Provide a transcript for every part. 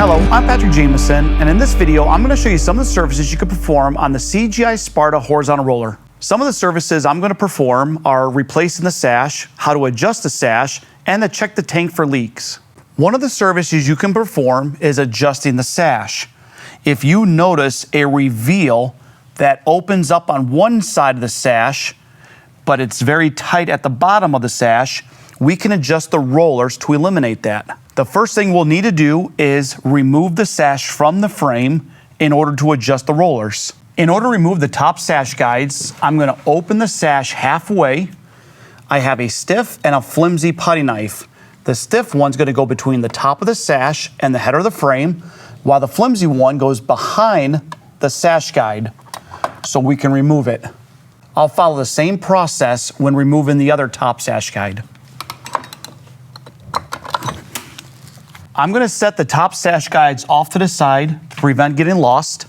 Hello, I'm Patrick Jameson, and in this video, I'm going to show you some of the services you can perform on the CGI Sparta horizontal roller. Some of the services I'm going to perform are replacing the sash, how to adjust the sash, and to check the tank for leaks. One of the services you can perform is adjusting the sash. If you notice a reveal that opens up on one side of the sash, but it's very tight at the bottom of the sash, we can adjust the rollers to eliminate that. The first thing we'll need to do is remove the sash from the frame in order to adjust the rollers. In order to remove the top sash guides, I'm going to open the sash halfway. I have a stiff and a flimsy putty knife. The stiff one's going to go between the top of the sash and the header of the frame, while the flimsy one goes behind the sash guide, so we can remove it. I'll follow the same process when removing the other top sash guide. I'm going to set the top sash guides off to the side to prevent getting lost.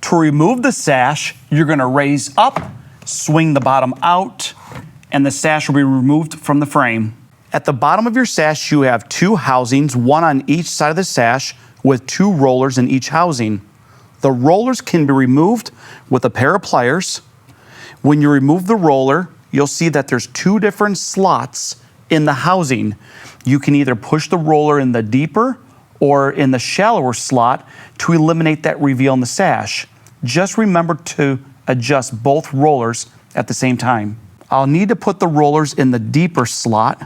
To remove the sash, you're going to raise up, swing the bottom out, and the sash will be removed from the frame. At the bottom of your sash, you have two housings, one on each side of the sash, with two rollers in each housing. The rollers can be removed with a pair of pliers. When you remove the roller, you'll see that there's two different slots in the housing. You can either push the roller in the deeper or in the shallower slot to eliminate that reveal in the sash. Just remember to adjust both rollers at the same time. I'll need to put the rollers in the deeper slot.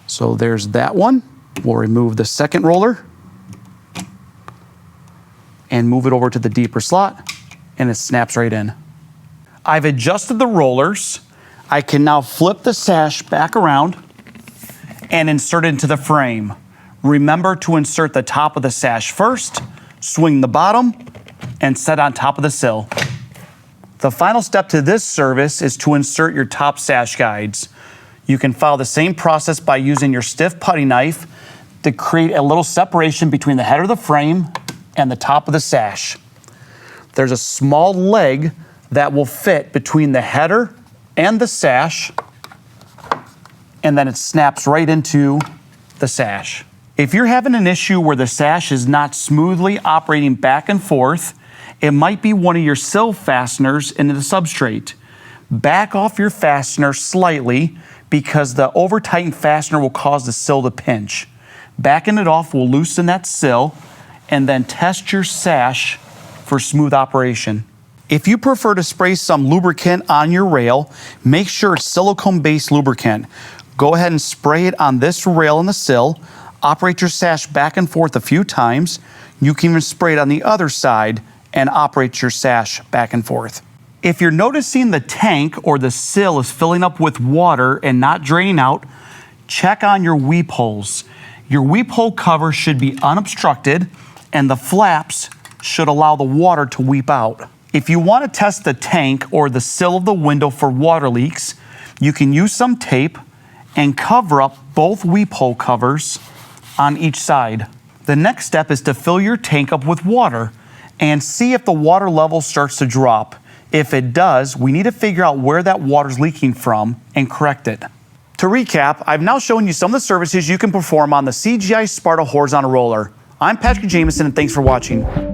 So there's that one. We'll remove the second roller and move it over to the deeper slot, and it snaps right in. I've adjusted the rollers. I can now flip the sash back around and insert it into the frame. Remember to insert the top of the sash first, swing the bottom, and set on top of the sill. The final step to this service is to insert your top sash guides. You can follow the same process by using your stiff putty knife to create a little separation between the header of the frame and the top of the sash. There's a small leg that will fit between the header and the sash, and then it snaps right into the sash. If you're having an issue where the sash is not smoothly operating back and forth, it might be one of your sill fasteners into the substrate. Back off your fastener slightly because the over-tightened fastener will cause the sill to pinch. Backing it off will loosen that sill, and then test your sash for smooth operation. If you prefer to spray some lubricant on your rail, make sure it's silicone-based lubricant. Go ahead and spray it on this rail in the sill. Operate your sash back and forth a few times. You can even spray it on the other side and operate your sash back and forth. If you're noticing the tank or the sill is filling up with water and not draining out, check on your weep holes. Your weep hole cover should be unobstructed, and the flaps should allow the water to weep out. If you want to test the tank or the sill of the window for water leaks, you can use some tape and cover up both weep hole covers on each side. The next step is to fill your tank up with water and see if the water level starts to drop. If it does, we need to figure out where that water's leaking from and correct it. To recap, I've now shown you some of the services you can perform on the CGI Sparta horizontal roller. I'm Patrick Jameson, and thanks for watching.